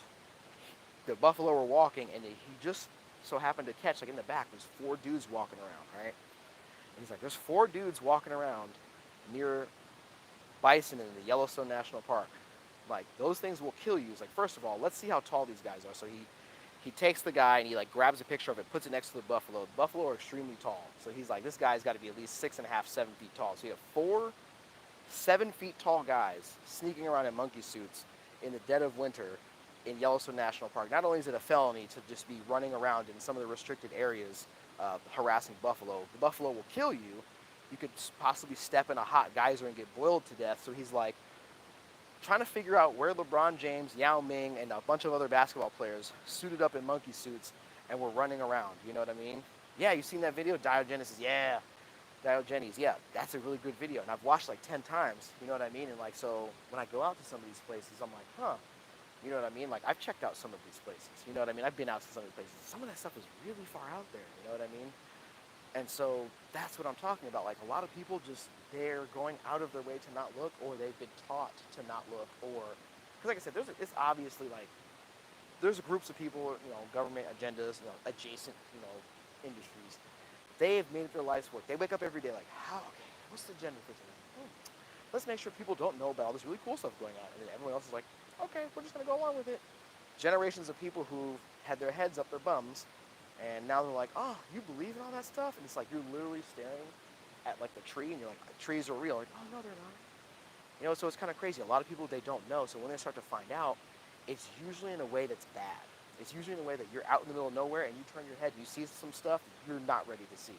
Speaker 1: the buffalo were walking, and he just so happened to catch like in the back there's 4 dudes walking around, right? And he's like, there's 4 dudes walking around near bison in the Yellowstone National Park. Like, those things will kill you. He's like, first of all, let's see how tall these guys are. So he takes the guy and he like grabs a picture of it, puts it next to the buffalo. The buffalo are extremely tall. So he's like, this guy's got to be at least 6.5, 7 feet tall. So you have 4 7 feet tall guys sneaking around in monkey suits in the dead of winter in Yellowstone National Park. Not only is it a felony to just be running around in some of the restricted areas harassing buffalo, the buffalo will kill you. You could possibly step in a hot geyser and get boiled to death. So he's like, trying to figure out where LeBron James, Yao Ming, and a bunch of other basketball players suited up in monkey suits and were running around. You know what I mean? Yeah, you seen that video? Diogenesis, yeah. Diogenes, yeah, that's a really good video. And I've watched like 10 times, you know what I mean? And like, so when I go out to some of these places, I'm like, huh, you know what I mean? Like, I've checked out some of these places, you know what I mean? I've been out to some of these places. Some of that stuff is really far out there, you know what I mean? And so that's what I'm talking about. Like, a lot of people just, they're going out of their way to not look, or they've been taught to not look, or, because like I said, it's obviously like, there's groups of people, government agendas, adjacent, industries. They've made it their life's work. They wake up every day like, okay, what's the agenda for today? Let's make sure people don't know about all this really cool stuff going on. And then everyone else is like, okay, we're just going to go along with it. Generations of people who had their heads up their bums, and now they're like, oh, you believe in all that stuff? And it's like you're literally staring at like the tree, and you're like, trees are real. Like, oh, no, they're not. So it's kind of crazy. A lot of people, they don't know. So when they start to find out, it's usually in a way that's bad. It's usually in a way that you're out in the middle of nowhere and you turn your head and you see some stuff you're not ready to see.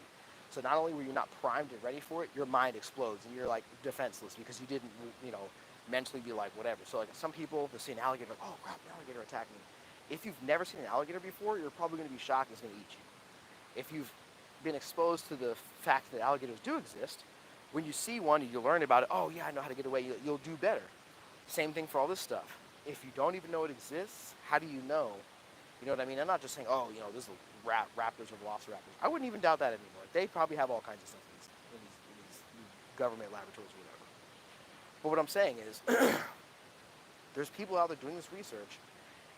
Speaker 1: So not only were you not primed and ready for it, your mind explodes and you're like defenseless because you didn't, mentally be like whatever. So like some people, they'll see an alligator, like, oh crap, an alligator attacked me. If you've never seen an alligator before, you're probably going to be shocked it's going to eat you. If you've been exposed to the fact that alligators do exist, when you see one and you learn about it, oh yeah, I know how to get away, you'll do better. Same thing for all this stuff. If you don't even know it exists, how do you know? You know what I mean? I'm not just saying, oh, this is raptors or velociraptors. I wouldn't even doubt that anymore. They probably have all kinds of stuff in these government laboratories or whatever. But what I'm saying is, there's people out there doing this research,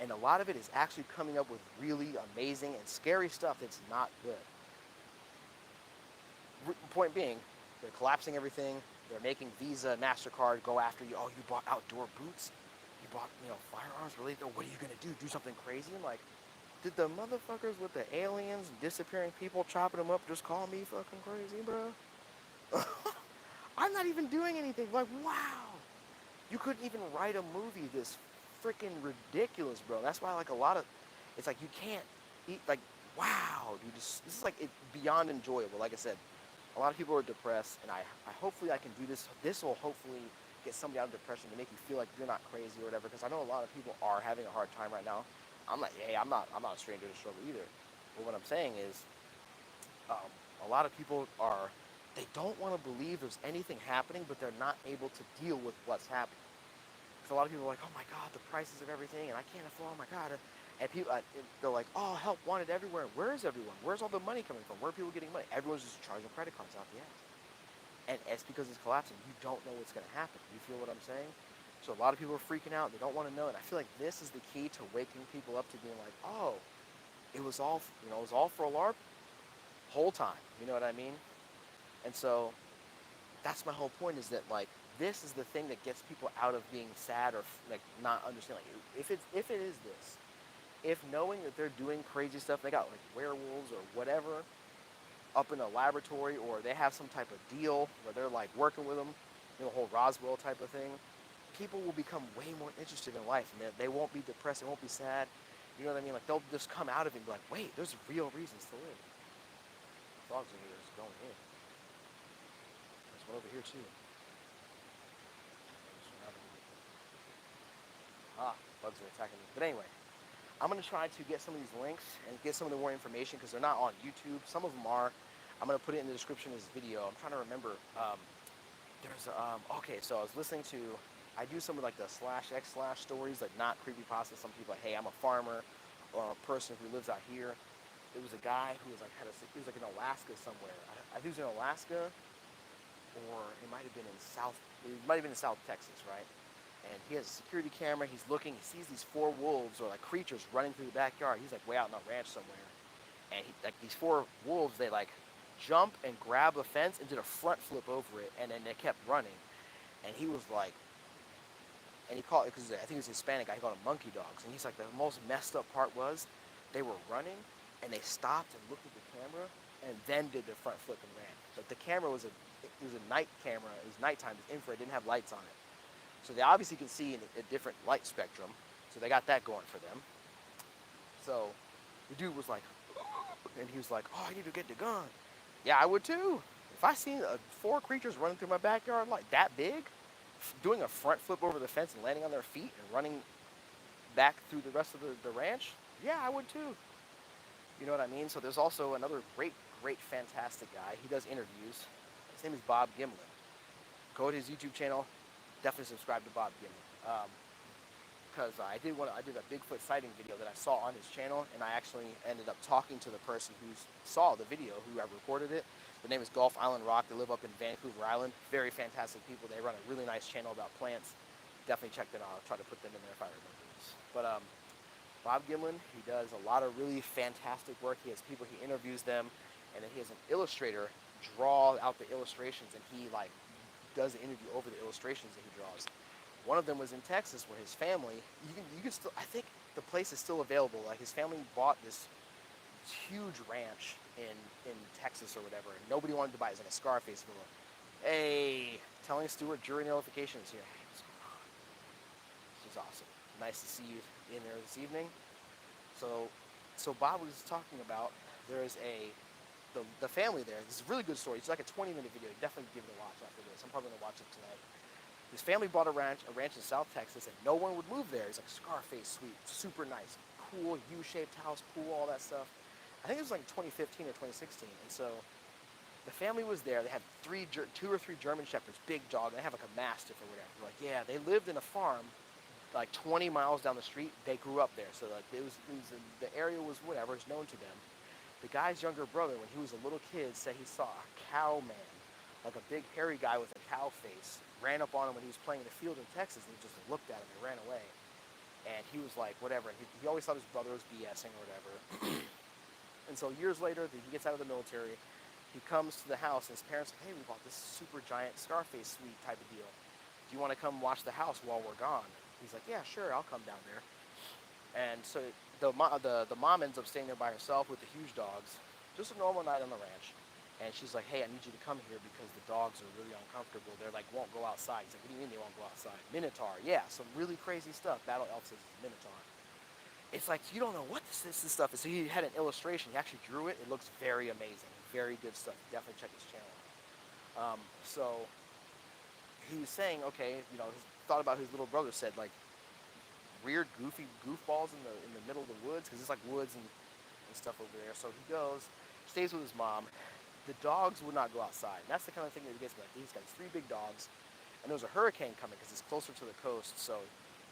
Speaker 1: and a lot of it is actually coming up with really amazing and scary stuff that's not good. Point being, they're collapsing everything. They're making Visa, MasterCard go after you. Oh, you bought outdoor boots? You bought, firearms related. Oh, what are you gonna do? Do something crazy? I'm like, did the motherfuckers with the aliens, disappearing people, chopping them up, just call me fucking crazy, bro? I'm not even doing anything. Like, wow. You couldn't even write a movie this freaking ridiculous, bro. That's why, like, a lot of, it's like you can't eat, like, wow, dude. This is like beyond enjoyable. Like I said, a lot of people are depressed, and I hopefully I can do this. This will hopefully get somebody out of depression to make you feel like you're not crazy or whatever. Because I know a lot of people are having a hard time right now. I'm like, hey, I'm not a stranger to struggle either. But what I'm saying is, a lot of people are, they don't want to believe there's anything happening, but they're not able to deal with what's happening. So a lot of people are like, oh my God, the prices of everything, and I can't afford, oh my God. And people, they're like, oh, help wanted everywhere. Where is everyone? Where's all the money coming from? Where are people getting money? Everyone's just charging credit cards out the ass. And it's because it's collapsing. You don't know what's going to happen. You feel what I'm saying? So a lot of people are freaking out. They don't want to know. And I feel like this is the key to waking people up to being like, oh, it was all, it was all for a LARP whole time. You know what I mean? And so that's my whole point, is that, like, this is the thing that gets people out of being sad or like not understanding. Like, if it is this, if knowing that they're doing crazy stuff, they got like werewolves or whatever up in a laboratory, or they have some type of deal where they're like working with them, the whole Roswell type of thing, people will become way more interested in life, and they won't be depressed, they won't be sad. You know what I mean? Like, they'll just come out of it and be like, wait, there's real reasons to live. Dogs in here is going in. There's one over here too. Bugs are attacking me. But anyway, I'm going to try to get some of these links and get some of the more information, because they're not on YouTube. Some of them are. I'm going to put it in the description of this video. I'm trying to remember. Okay, so I was listening to, I do some of like the /x/ stories, like not creepypasta. Some people like, hey, I'm a farmer or a person who lives out here. There was a guy who was like, he was like in Alaska somewhere. I think he was in Alaska, or it might have been in South Texas, right? And he has a security camera. He's looking. He sees these 4 wolves or like creatures running through the backyard. He's like way out on a ranch somewhere, and like these 4 wolves, they like jump and grab a fence and did a front flip over it, and then they kept running. And he was like, and he called it, because I think he was a Hispanic guy. He called them monkey dogs. And he's like, the most messed up part was they were running, and they stopped and looked at the camera, and then did the front flip and ran. But the camera was a night camera. It was nighttime. It was infrared. It didn't have lights on it. So they obviously can see in a different light spectrum. So they got that going for them. So the dude was like, and he was like, oh, I need to get the gun. Yeah, I would too. If I seen 4 creatures running through my backyard like that big, doing a front flip over the fence and landing on their feet and running back through the rest of the ranch, yeah, I would too. You know what I mean? So there's also another great, fantastic guy. He does interviews. His name is Bob Gimlin. Go to his YouTube channel. Definitely subscribe to Bob Gimlin, because I did a Bigfoot sighting video that I saw on his channel, and I actually ended up talking to the person who saw the video, who I recorded it. The name is Gulf Island Rock. They live up in Vancouver Island. Very fantastic people. They run a really nice channel about plants. Definitely check them out. I'll try to put them in there if I remember this. But Bob Gimlin, he does a lot of really fantastic work. He has people, he interviews them, and then he has an illustrator draw out the illustrations, and he like does the interview over the illustrations that he draws. One of them was in Texas, where his family, you can still, I think the place is still available. Like, his family bought this huge ranch in Texas or whatever, and nobody wanted to buy it. It's like a Scarface villain. Hey, telling Stewart, jury notifications here. Hey, what's going on? This is awesome. Nice to see you in there this evening. So Bob was talking about, there's the family there. This is a really good story. It's like a 20-minute video. Definitely give it a watch after this. I'm probably gonna watch it tonight. His family bought a ranch in South Texas, and no one would move there. It's like Scarface suite, super nice, cool U-shaped house, pool, all that stuff. I think it was like 2015 or 2016. And so the family was there. They had 2 or 3 German Shepherds, big dog. And they have like a Mastiff or whatever. Like, yeah, they lived in a farm like 20 miles down the street. They grew up there, so like the area was whatever, it's known to them. The guy's younger brother, when he was a little kid, said he saw a cow man, like a big hairy guy with a cow face, ran up on him when he was playing in the field in Texas, and he just looked at him and ran away. And he was like, whatever. And he always thought his brother was BSing or whatever. And so years later, he gets out of the military. He comes to the house, and his parents are like, hey, we bought this super giant Scarface suite type of deal. Do you want to come watch the house while we're gone? He's like, yeah, sure, I'll come down there. And so the mom ends up staying there by herself with the huge dogs. Just a normal night on the ranch. And she's like, hey, I need you to come here because the dogs are really uncomfortable. They're like, won't go outside. He's like, what do you mean they won't go outside? Minotaur, yeah, some really crazy stuff. Battle Elf says it's Minotaur. It's like, you don't know what this stuff is. So he had an illustration. He actually drew it. It looks very amazing. Very good stuff. Definitely check his channel out. So he was saying, okay, thought about his little brother said, like, weird, goofy goofballs in the middle of the woods, because it's like woods and stuff over there. So he goes, stays with his mom. The dogs would not go outside. And that's the kind of thing that he gets like. He's got three big dogs, and there was a hurricane coming because it's closer to the coast. So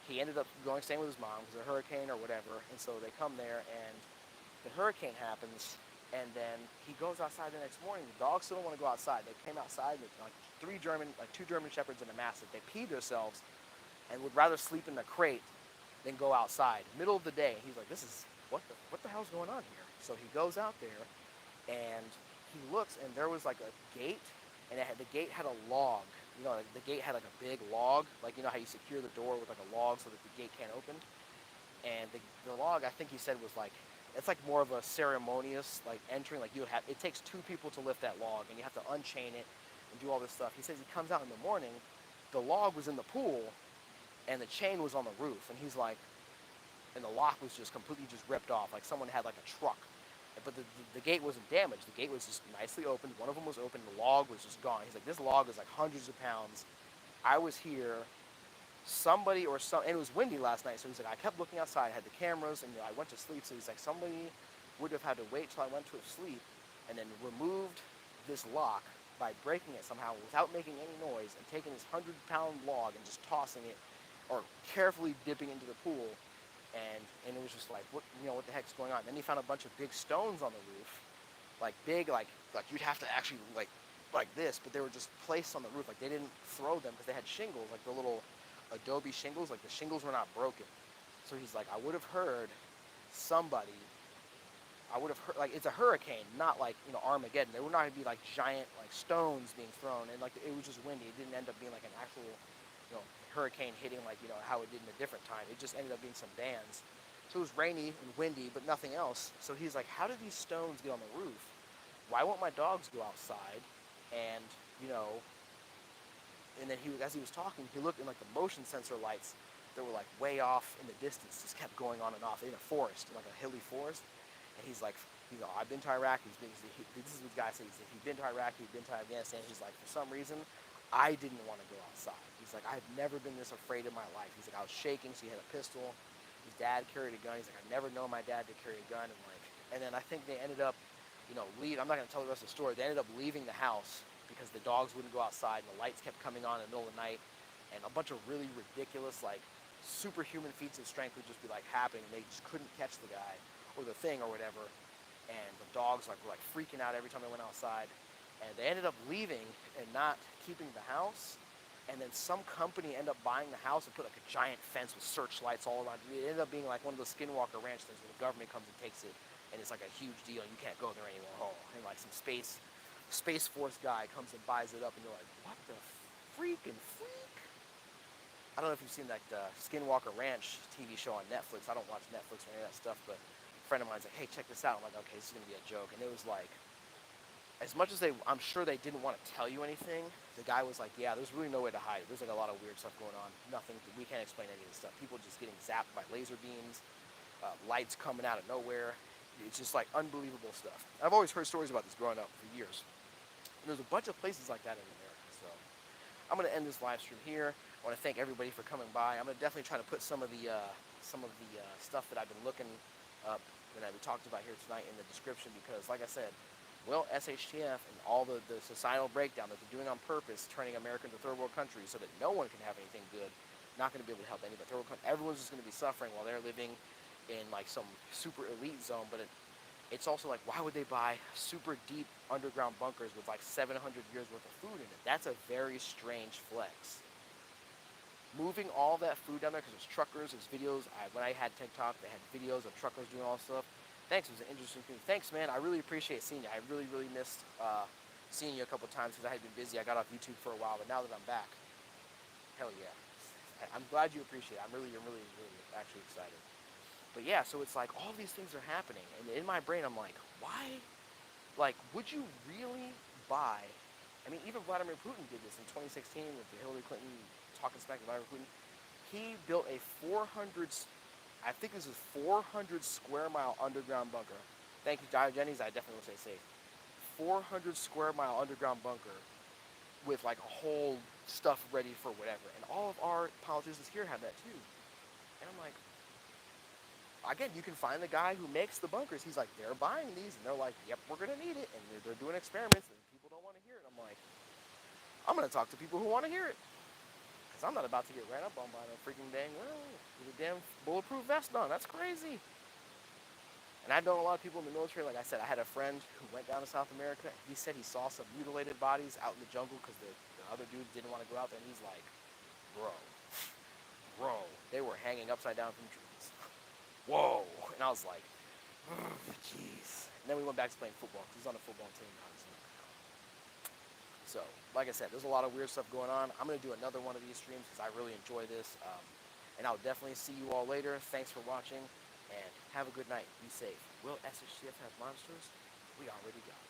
Speaker 1: he ended up staying with his mom because of a hurricane or whatever. And so they come there, and the hurricane happens, and then he goes outside the next morning. The dogs still don't want to go outside. They came outside, like two German shepherds and a mastiff. They peed themselves and would rather sleep in the crate than go outside. Middle of the day, he's like, "This is what the hell's going on here?" So he goes out there, and he looks, and there was like a gate, and the gate had a log. Like the gate had like a big log, like how you secure the door with like a log so that the gate can't open. And the log, I think he said, was like, it's like more of a ceremonious like entering. Like it takes two people to lift that log, and you have to unchain it and do all this stuff. He says he comes out in the morning, the log was in the pool, and the chain was on the roof, and he's like, and the lock was just completely just ripped off, like someone had like a truck. But the gate wasn't damaged. The gate was just nicely opened. One of them was open. The log was just gone. He's like, this log is like hundreds of pounds. I was here. Somebody and it was windy last night. So he's like, I kept looking outside. I had the cameras, and I went to sleep. So he's like, somebody would have had to wait till I went to sleep, and then removed this lock by breaking it somehow without making any noise, and taking this 100-pound log and just tossing it, or carefully dipping into the pool. And it was just like, what the heck's going on? Then he found a bunch of big stones on the roof, like big, like you'd have to actually like this, but they were just placed on the roof. Like they didn't throw them because they had shingles, like the little adobe shingles. Like the shingles were not broken. So he's like, I would have heard somebody. I would have heard, like, it's a hurricane, not like Armageddon. There would not be like giant like stones being thrown, and like it was just windy. It didn't end up being like an actual hurricane hitting like how it did in a different time. It just ended up being some bands. So it was rainy and windy, but nothing else. So he's like, how did these stones get on the roof? Why won't my dogs go outside? And and then as he was talking, he looked, and like the motion sensor lights that were like way off in the distance just kept going on and off in a forest, like a hilly forest. And he's like, I've been to Iraq. This is what the guy said. He's been to Iraq. He's been to Afghanistan. He's like, for some reason, I didn't want to go outside. He's like, I've never been this afraid in my life. He's like, I was shaking, so he had a pistol. His dad carried a gun. He's like, I've never known my dad to carry a gun. And then I think they ended up, leave. I'm not going to tell the rest of the story. They ended up leaving the house because the dogs wouldn't go outside, and the lights kept coming on in the middle of the night, and a bunch of really ridiculous, like, superhuman feats of strength would just be like happening. They just couldn't catch the guy or the thing or whatever, and the dogs were like freaking out every time they went outside. And they ended up leaving and not keeping the house. And then some company ended up buying the house and put like a giant fence with searchlights all around. It ended up being like one of those Skinwalker Ranch things where the government comes and takes it, and it's like a huge deal. You can't go there anymore. And like some Space Force guy comes and buys it up, and you're like, what the freaking freak? I don't know if you've seen like the Skinwalker Ranch TV show on Netflix. I don't watch Netflix or any of that stuff, but a friend of mine's like, hey, check this out. I'm like, okay, this is gonna be a joke. And it was like, as much as I'm sure they didn't want to tell you anything, the guy was like, yeah, there's really no way to hide it. There's like a lot of weird stuff going on. Nothing, we can't explain any of this stuff. People just getting zapped by laser beams, lights coming out of nowhere. It's just like unbelievable stuff. I've always heard stories about this growing up for years. And there's a bunch of places like that in America. So I'm going to end this live stream here. I want to thank everybody for coming by. I'm going to definitely try to put some of the stuff that I've been looking up that we talked about here tonight in the description, because like I said, well, SHTF and all the societal breakdown that they're doing on purpose, turning America into third world countries so that no one can have anything good, not going to be able to help anybody. Everyone's just going to be suffering while they're living in like some super elite zone. But it's also like, why would they buy super deep underground bunkers with like 700 years worth of food in it? That's a very strange flex. Moving all that food down there, because there's truckers, there's videos. When I had TikTok, they had videos of truckers doing all this stuff. Thanks, it was an interesting thing. Thanks, man. I really appreciate seeing you. I really, really missed seeing you a couple times because I had been busy. I got off YouTube for a while, but now that I'm back, hell yeah. I'm glad you appreciate it. I'm really actually excited. But yeah, so it's like all these things are happening, and in my brain, I'm like, why? Like, would you really buy? I mean, even Vladimir Putin did this in 2016 with the Hillary Clinton talking smack to Vladimir Putin. He built a 400, I think this is 400 square mile underground bunker. Thank you, Diogenes. I definitely will say safe. 400 square mile underground bunker with like a whole stuff ready for whatever. And all of our politicians here have that too. And I'm like, again, you can find the guy who makes the bunkers. He's like, they're buying these, and they're like, yep, we're gonna need it, and they're doing experiments, and people don't want to hear it. I'm like, I'm gonna talk to people who want to hear it, because I'm not about to get ran up on by no freaking dang well with a damn bulletproof vest on. That's crazy. And I've known a lot of people in the military. Like I said, I had a friend who went down to South America. He said he saw some mutilated bodies out in the jungle because the other dude didn't want to go out there, and he's like, bro, they were hanging upside down from trees. Whoa. And I was like, jeez. And then we went back to playing football because he's on a football team now. So, like I said, there's a lot of weird stuff going on. I'm going to do another one of these streams because I really enjoy this. And I'll definitely see you all later. Thanks for watching, and have a good night. Be safe. Will SHTF have monsters? We already got